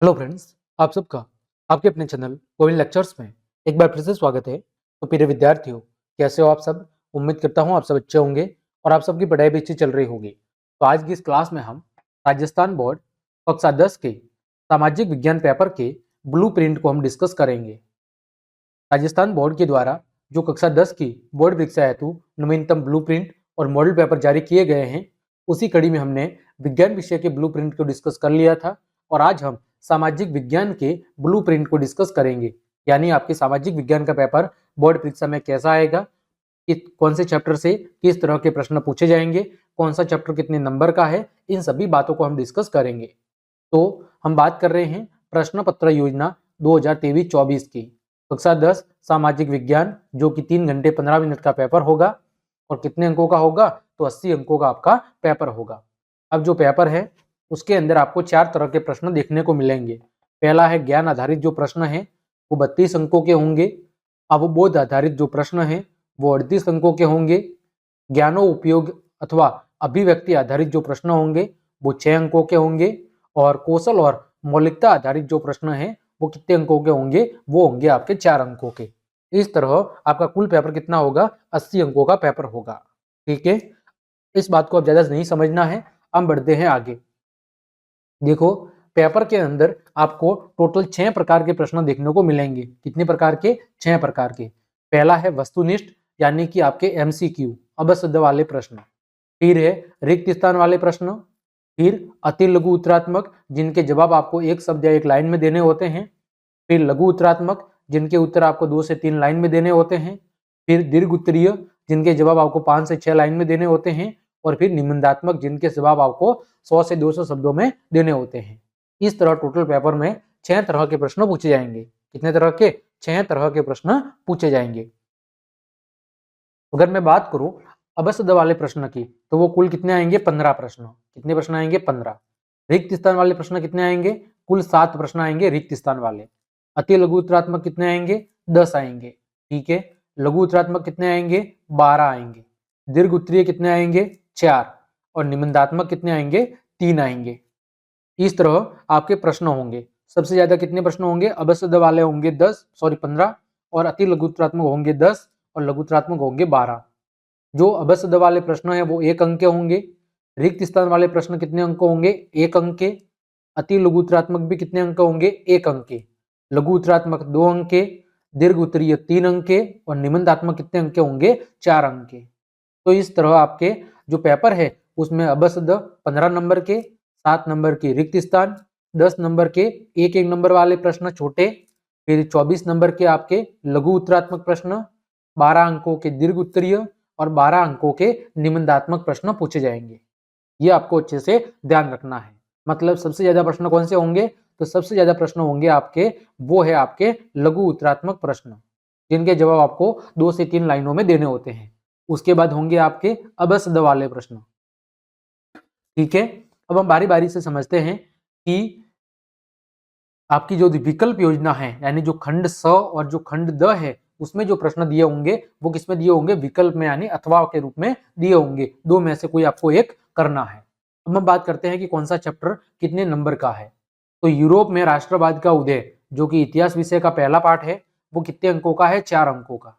Hello friends, आप सबका आपके अपने चैनल कोविन लेक्चर्स में एक बार फिर से स्वागत है। तो प्रिय विद्यार्थियों, कैसे हो आप सब? उम्मीद करता हूँ आप सब अच्छे होंगे और आप सबकी पढ़ाई भी अच्छी चल रही होगी। तो आज की इस क्लास में हम राजस्थान बोर्ड कक्षा 10 के सामाजिक विज्ञान पेपर के ब्लूप्रिंट को हम डिस्कस करेंगे। राजस्थान बोर्ड के द्वारा जो कक्षा 10 की बोर्ड परीक्षा हेतु नवीनतम ब्लूप्रिंट और मॉडल पेपर जारी किए गए हैं, उसी कड़ी में हमने विज्ञान विषय के ब्लूप्रिंट को डिस्कस कर लिया था और आज हम सामाजिक विज्ञान के ब्लूप्रिंट को डिस्कस करेंगे। यानी आपके सामाजिक विज्ञान का पेपर बोर्ड परीक्षा में कैसा आएगा, कौन से चैप्टर से किस तरह के प्रश्न पूछे जाएंगे, कौन सा चैप्टर कितने नंबर का है, इन सभी बातों को हम डिस्कस करेंगे। तो हम बात कर रहे हैं प्रश्न पत्र योजना 2023-24 की। कक्षा 10 सामाजिक विज्ञान, जो कि 3 घंटे 15 मिनट का पेपर होगा और कितने अंकों का होगा, तो 80 अंकों का आपका पेपर होगा। अब जो पेपर है उसके अंदर आपको 4 तरह के प्रश्न देखने को मिलेंगे। पहला है ज्ञान आधारित जो प्रश्न है वो 32 अंकों के होंगे। अवबोध आधारित जो प्रश्न है वो 38 अंकों के होंगे। ज्ञानो उपयोग अथवा अभिव्यक्ति आधारित जो प्रश्न होंगे वो 6 अंकों के होंगे। और कौशल और मौलिकता आधारित जो प्रश्न है वो कितने अंकों के होंगे, वो होंगे आपके 4 अंकों के। इस तरह आपका कुल पेपर कितना होगा, 80 अंकों का पेपर होगा। ठीक है, इस बात को अब ज्यादा नहीं समझना है, हम बढ़ते हैं आगे। देखो, पेपर के अंदर आपको टोटल 6 प्रकार के प्रश्न देखने को मिलेंगे। कितने प्रकार के? 6 प्रकार के। पहला है वस्तुनिष्ठ, यानी कि आपके एमसीक्यू, अबसद वाले प्रश्न। फिर है रिक्त स्थान वाले प्रश्न। फिर अति लघु उत्तरात्मक, जिनके जवाब आपको एक शब्द या एक लाइन में देने होते हैं। फिर लघु उत्तरात्मक, जिनके उत्तर आपको 2 से 3 लाइन में देने होते हैं। फिर दीर्घ उत्तरीय, जिनके जवाब आपको 5 से 6 लाइन में देने होते हैं। और फिर निबंधात्मक, जिनके जवाब आपको 100 से 200 शब्दों में देने होते हैं। इस तरह टोटल पेपर में 6 तरह के प्रश्न पूछे जाएंगे। कितने तरह के? 6 तरह के प्रश्न पूछे जाएंगे। अगर मैं बात करूं अबसद वाले प्रश्न की, तो वो कुल कितने आएंगे? 15 प्रश्न। कितने प्रश्न आएंगे? 15। रिक्त स्थान वाले प्रश्न कितने आएंगे? कुल 7 प्रश्न आएंगे रिक्त स्थान वाले। अति लघु उत्तरात्मक कितने आएंगे? 10 आएंगे। ठीक है। लघु उत्तरात्मक कितने आएंगे? 12 आएंगे। दीर्घ उत्तरीय कितने आएंगे? 4। और निबंधात्मक कितने आएंगे? 3 आएंगे। इस तरह आपके प्रश्न होंगे। सबसे ज्यादा कितने प्रश्न होंगे? अबसद वाले होंगे 15, और अति लघुत्रात्मक होंगे 10 और लघुत्रात्मक होंगे 12। जो अबसद वाले प्रश्न है वो 1 अंक के होंगे। रिक्त स्थान वाले प्रश्न कितने अंक होंगे? 1 अंक के। अति लघुत्रात्मक भी कितने अंक होंगे? 1 अंक के। लघु उत्तरात्मक 2 अंक के। दीर्घ उत्तरीय 3 अंक के। और निबंधात्मक कितने अंक के होंगे? 4 अंक के। तो इस तरह आपके जो पेपर है उसमें अबसद 15 नंबर के, 7 नंबर के रिक्त स्थान, 10 नंबर के एक एक नंबर वाले प्रश्न छोटे, फिर 24 नंबर के आपके लघु उत्तरात्मक प्रश्न, 12 अंकों के दीर्घ उत्तरीय और 12 अंकों के निबंधात्मक प्रश्न पूछे जाएंगे। ये आपको अच्छे से ध्यान रखना है। मतलब सबसे ज्यादा प्रश्न कौन से होंगे? तो सबसे ज्यादा प्रश्न होंगे आपके, वो है आपके लघु उत्तरात्मक प्रश्न, जिनके जवाब आपको 2 से 3 लाइनों में देने होते हैं। उसके बाद होंगे आपके अबसद वाले प्रश्न। ठीक है। अब हम बारी बारी से समझते हैं कि आपकी जो विकल्प योजना है, यानी जो खंड स और जो खंड द है, उसमें जो प्रश्न दिए होंगे वो किसमें दिए होंगे? विकल्प में, यानी अथवा के रूप में दिए होंगे। दो में से कोई आपको एक करना है। अब हम बात करते हैं कि कौन सा चैप्टर कितने नंबर का है। तो यूरोप में राष्ट्रवाद का उदय, जो कि इतिहास विषय का पहला पाठ है, वो कितने अंकों का है? 4 अंकों का।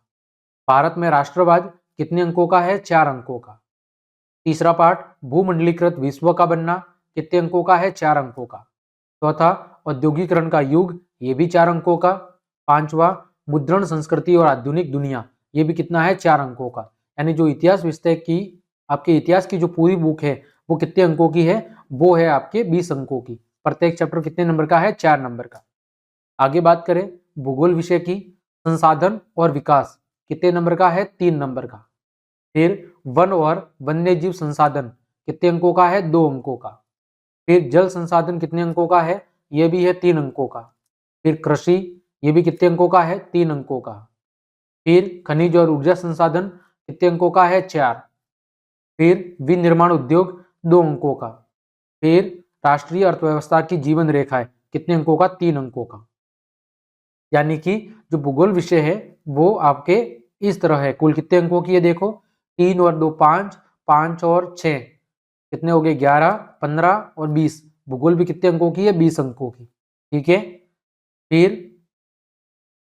भारत में राष्ट्रवाद कितने अंकों का है? 4 अंकों का। तीसरा पाठ भूमंडलीकृत विश्व का बनना, कितने अंकों का है? 4 अंकों का। चौथा औद्योगिकरण का युग, ये भी 4 अंकों का। पांचवा मुद्रण संस्कृति और आधुनिक दुनिया, ये भी कितना है? 4 अंकों का। यानी जो इतिहास विषय की आपके इतिहास की जो पूरी बुक है वो कितने अंकों की है? वो है आपके 20 अंकों की। प्रत्येक चैप्टर कितने नंबर का है? 4 नंबर का। आगे बात करें भूगोल विषय की, संसाधन और विकास कितने नंबर का है? 3 नंबर का। फिर वन और वन्य जीव संसाधन कितने अंकों का है? 2 अंकों का। फिर जल संसाधन कितने अंकों का है? यह भी है 3 अंकों का। फिर कृषि, ये भी कितने अंकों का है? 3 अंकों का। फिर खनिज और ऊर्जा संसाधन कितने अंकों का है? 4। फिर विनिर्माण उद्योग 2 अंकों का। फिर राष्ट्रीय अर्थव्यवस्था की जीवन रेखाएं कितने अंकों का? 3 अंकों का। यानी कि जो भूगोल विषय है वो आपके इस तरह है। कुल कितने अंकों की है? देखो, 3 और 2 5, 5 और 6 कितने हो गए? 11, 15 और 20। भूगोल भी कितने अंकों की है? 20 अंकों की। ठीक है। फिर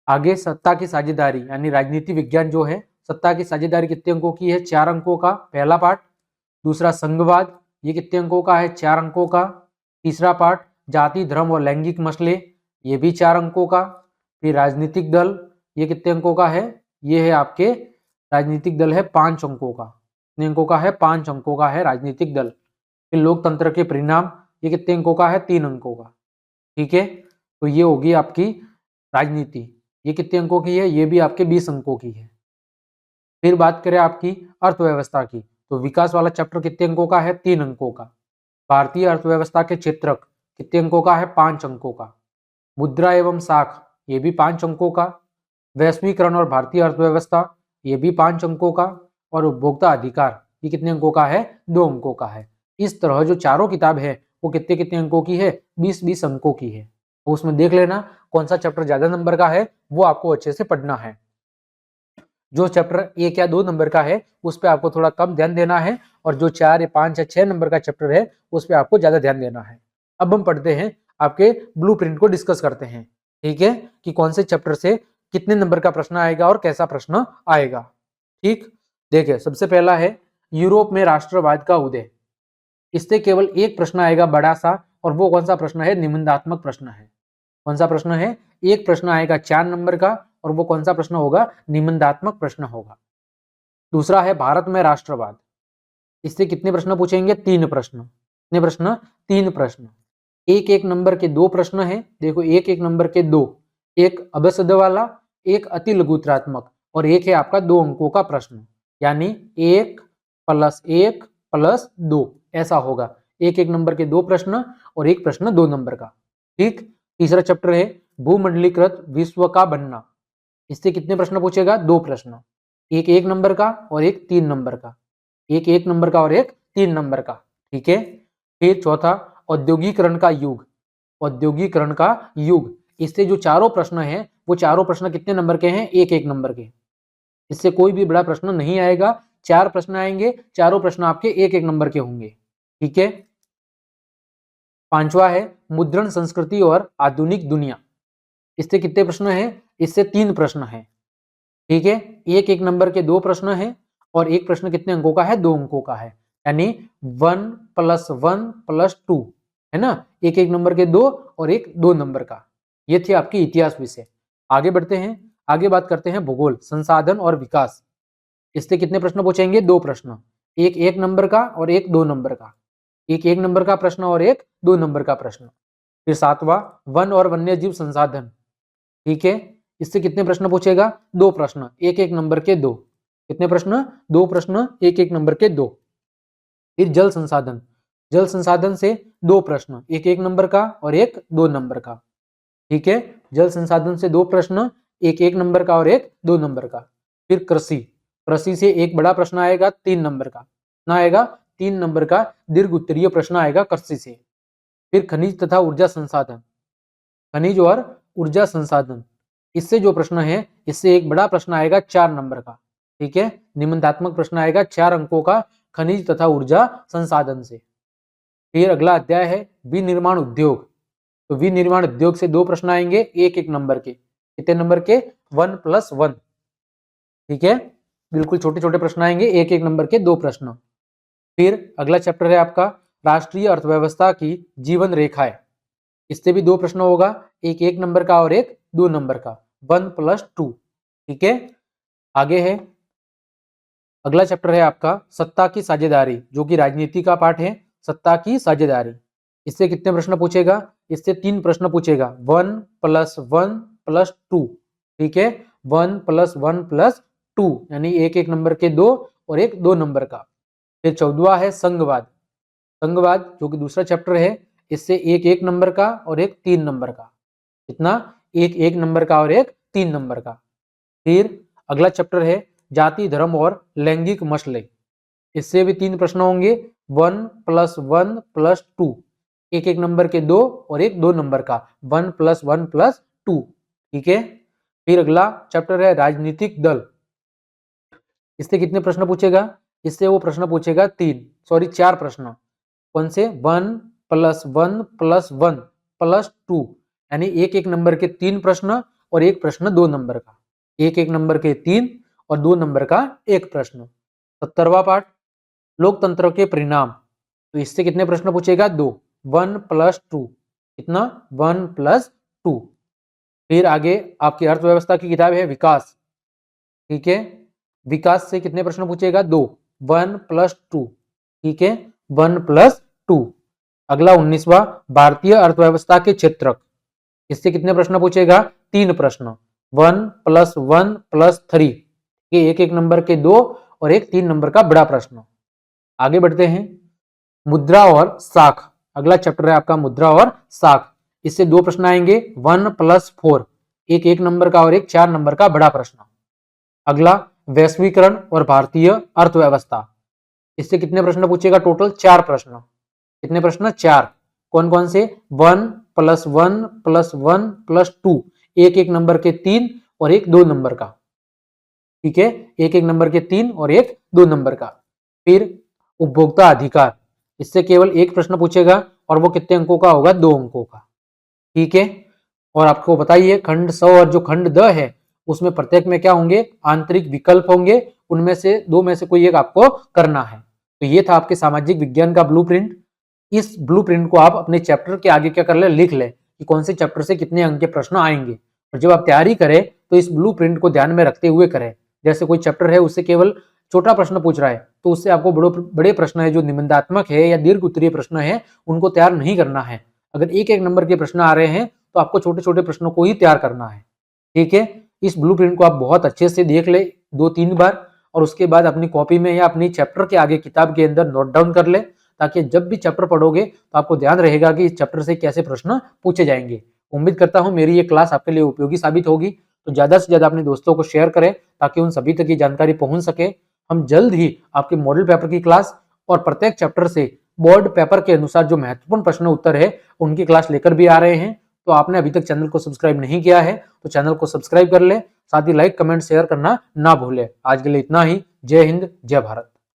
आगे सत्ता की साझेदारी यानी राजनीति विज्ञान जो है, सत्ता की साझेदारी कितने अंकों की है? 4 अंकों का पहला पार्ट। दूसरा संघवाद, ये कितने अंकों का है? 4 अंकों का। तीसरा पार्ट जाति धर्म और लैंगिक मसले, ये भी 4 अंकों का। फिर राजनीतिक दल, ये कितने अंकों का है? ये है आपके राजनीतिक दल है 5 अंकों का। कितने अंकों का है? 5 अंकों का है राजनीतिक दल। फिर लोकतंत्र के परिणाम, ये कितने अंकों का है? 3 अंकों का। ठीक है, तो ये होगी आपकी राजनीति। ये कितने अंकों की है? ये भी आपके 20 अंकों की है। फिर बात करें आपकी अर्थव्यवस्था की, तो विकास वाला चैप्टर कितने अंकों का है? 3 अंकों का। भारतीय अर्थव्यवस्था के क्षेत्रक कितने अंकों का है? 5 अंकों का। मुद्रा एवं साख, ये भी 5 अंकों का। वैश्वीकरण और भारतीय अर्थव्यवस्था, ये भी 5 अंकों का। और उपभोक्ता अधिकार, ये कितने अंकों का है? 2 अंकों का है। इस तरह जो चारों किताब है वो कितने कितने अंकों की है? 20-20 अंकों की है। तो उसमें देख लेना कौन सा चैप्टर ज्यादा नंबर का है, वो आपको अच्छे से पढ़ना है। जो चैप्टर 1 या 2 नंबर का है उस पर आपको थोड़ा कम ध्यान देना है, और जो 4 या 5 या 6 नंबर का चैप्टर है उस पर आपको ज्यादा ध्यान देना है। अब हम पढ़ते हैं, आपके ब्लूप्रिंट को डिस्कस करते हैं। ठीक है, कि कौन से चैप्टर से कितने नंबर का प्रश्न आएगा और कैसा प्रश्न आएगा। ठीक, देखिए सबसे पहला है यूरोप में राष्ट्रवाद का उदय। इससे केवल एक प्रश्न आएगा बड़ा सा, और वो कौन सा प्रश्न है? निबंधात्मक प्रश्न है। कौन सा प्रश्न है? एक प्रश्न आएगा 4 नंबर का, और वो कौन सा प्रश्न होगा? निबंधात्मक प्रश्न होगा। दूसरा है भारत में राष्ट्रवाद। इससे कितने प्रश्न पूछेंगे? 3 प्रश्न। कितने प्रश्न? 3 प्रश्न। एक एक नंबर के 2 प्रश्न है। देखो एक एक नंबर के 2, एक अभ्यसद वाला, एक अति लघुत्रात्मक, और एक है आपका 2 अंकों का प्रश्न, यानी 1 + 1 + 2 ऐसा होगा। एक एक नंबर के 2 प्रश्न और एक प्रश्न 2 नंबर का। ठीक। तीसरा चैप्टर है भूमंडलीकृत विश्व का बनना। इससे कितने प्रश्न पूछेगा? 2 प्रश्न, एक 1 नंबर का और एक 3 नंबर का। एक 1 नंबर का और एक 3 नंबर का। ठीक है। फिर चौथा औद्योगिकरण का युग। औद्योगिकरण का युग, इससे जो चारों प्रश्न हैं वो चारों प्रश्न कितने नंबर के हैं? एक 1 नंबर के। इससे कोई भी बड़ा प्रश्न नहीं आएगा। 4 प्रश्न आएंगे, चारों प्रश्न आपके एक 1 नंबर के होंगे। ठीक है। पांचवा है मुद्रण संस्कृति और आधुनिक दुनिया। इससे कितने प्रश्न हैं? इससे 3 प्रश्न हैं। ठीक है, एक 1 नंबर के 2 प्रश्न हैं, और एक प्रश्न कितने अंकों का है? 2 अंकों का है, यानी 1 + 1 + 2 है ना। एक 1 नंबर के 2 और एक 2 नंबर का। ये थी आपकी इतिहास विषय। आगे बढ़ते हैं, आगे बात करते हैं भूगोल, संसाधन और विकास। इससे कितने प्रश्न पूछेंगे? 2 प्रश्न, एक 1 नंबर का और एक 2 नंबर का। एक 1 नंबर का प्रश्न और एक 2 नंबर का प्रश्न। फिर सातवां वन और वन्यजीव संसाधन। ठीक है, इससे कितने प्रश्न पूछेगा? 2 प्रश्न, एक 1 नंबर के 2। कितने प्रश्न? 2 प्रश्न, एक 1 नंबर के 2। फिर जल संसाधन। जल संसाधन से 2 प्रश्न, एक 1 नंबर का और एक 2 नंबर का। ठीक है, जल संसाधन से 2 प्रश्न, एक 1 नंबर का और एक 2 नंबर का। फिर कृषि। कृषि से एक बड़ा प्रश्न आएगा 3 नंबर का। कितना आएगा? 3 नंबर का दीर्घ उत्तरीय प्रश्न आएगा कृषि से। फिर खनिज तथा ऊर्जा संसाधन। खनिज और ऊर्जा संसाधन, इससे जो प्रश्न है इससे एक बड़ा प्रश्न आएगा 4 नंबर का। ठीक है, निबंधात्मक प्रश्न आएगा 4 अंकों का खनिज तथा ऊर्जा संसाधन से। फिर अगला अध्याय है विनिर्माण उद्योग। तो विनिर्माण उद्योग से 2 प्रश्न आएंगे एक 1 नंबर के। कितने नंबर के? 1 + 1। ठीक है, बिल्कुल छोटे छोटे प्रश्न आएंगे, एक 1 नंबर के 2 प्रश्न। फिर अगला चैप्टर है आपका राष्ट्रीय अर्थव्यवस्था की जीवन रेखाएं। इससे भी 2 प्रश्न होगा, एक 1 नंबर का और एक 2 नंबर का, 1 + 2। ठीक है, आगे है अगला चैप्टर है आपका सत्ता की साझेदारी, जो कि राजनीति का पार्ट है। सत्ता की साझेदारी, इससे कितने प्रश्न पूछेगा? इससे 3 प्रश्न पूछेगा, 1 + 1 + 2। ठीक है, 1 + 1 + 2, यानी एक 1 नंबर के 2 और एक 2 नंबर का। फिर 14वां है संघवाद। संघवाद जो कि दूसरा चैप्टर है, इससे एक 1 नंबर का और एक 3 नंबर का। कितना? एक 1 नंबर का और एक 3 नंबर का। फिर अगला चैप्टर है जाति धर्म और लैंगिक मसले। इससे भी 3 प्रश्न होंगे, 1 + 1 + 2, एक 1 नंबर के 2 और एक 2 नंबर का, 1 + 1 + 2। ठीक है, फिर अगला चैप्टर है राजनीतिक दल। इससे कितने प्रश्न पूछेगा? इससे वो प्रश्न पूछेगा 4 प्रश्न। कौन से? 1 + 1 + 1 + 2, यानी एक एक नंबर के 3 प्रश्न और एक प्रश्न 2 नंबर का, एक एक नंबर के 3 और 2 नंबर का एक प्रश्न। 70वां पाठ, लोकतंत्र के परिणाम। तो इससे कितने प्रश्न पूछेगा? 2, 1 + 2, कितना? 1 + 2। फिर आगे आपकी अर्थव्यवस्था की किताब है विकास, ठीक है, विकास से कितने प्रश्न पूछेगा? 2, 1 + 2, ठीक है, 1 + 2। अगला 19वां, भारतीय अर्थव्यवस्था के क्षेत्रक, इससे कितने प्रश्न पूछेगा? 3 प्रश्न, 1 + 1 + 3, ये एक एक नंबर के 2 और एक 3 नंबर का बड़ा प्रश्न। आगे बढ़ते हैं, मुद्रा और साख, अगला चैप्टर है आपका मुद्रा और साख। इससे 2 प्रश्न आएंगे, 1 + 4, एक एक नंबर का और एक 4 नंबर का बड़ा प्रश्न। अगला वैश्वीकरण और भारतीय अर्थव्यवस्था, इससे कितने प्रश्न पूछेगा? टोटल 4 प्रश्न। कितने प्रश्न? 4। कौन कौन से? 1 + 1 + 1 + 2, एक एक नंबर के 3 और एक 2 नंबर का, ठीक है, एक एक नंबर के 3 और एक 2 नंबर का। फिर उपभोक्ता अधिकार, इससे केवल एक प्रश्न पूछेगा और वो कितने अंकों का होगा? 2 अंकों का, ठीक है। और आपको बताइए खंड 100 और जो खंड द है उसमें प्रत्येक में क्या होंगे? आंतरिक विकल्प होंगे, उनमें से 2 में से कोई एक आपको करना है। तो ये था आपके सामाजिक विज्ञान का ब्लूप्रिंट। इस ब्लूप्रिंट को आप अपने चैप्टर के आगे क्या कर ले? लिख ले कि कौन से चैप्टर से कितने अंक के प्रश्न आएंगे। और जब आप तैयारी करें तो इस ब्लूप्रिंट को ध्यान में रखते हुए करें। जैसे कोई चैप्टर है उससे केवल छोटा प्रश्न पूछ रहा है तो उससे आपको बड़े प्रश्न है जो निबंधात्मक है या दीर्घ उत्तरीय प्रश्न है उनको तैयार नहीं करना है। अगर एक एक नंबर के प्रश्न आ रहे हैं तो आपको छोटे छोटे प्रश्नों को ही तैयार करना है, ठीक है। इस ब्लूप्रिंट को आप बहुत अच्छे से देख ले 2-3 बार और उसके बाद अपनी कॉपी में या अपनी चैप्टर के आगे किताब के अंदर नोट डाउन कर ले, ताकि जब भी चैप्टर पढ़ोगे तो आपको ध्यान रहेगा कि इस चैप्टर से कैसे प्रश्न पूछे जाएंगे। उम्मीद करता हूं मेरी ये क्लास आपके लिए उपयोगी साबित होगी। तो ज्यादा से ज्यादा अपने दोस्तों को शेयर करें ताकि उन सभी तक ये जानकारी पहुंच सके। हम जल्द ही आपके मॉडल पेपर की क्लास और प्रत्येक चैप्टर से बोर्ड पेपर के अनुसार जो महत्वपूर्ण प्रश्न उत्तर है उनकी क्लास लेकर भी आ रहे हैं। तो आपने अभी तक चैनल को सब्सक्राइब नहीं किया है तो चैनल को सब्सक्राइब कर ले, साथ ही लाइक कमेंट शेयर करना ना भूले। आज के लिए इतना ही। जय हिंद, जय भारत।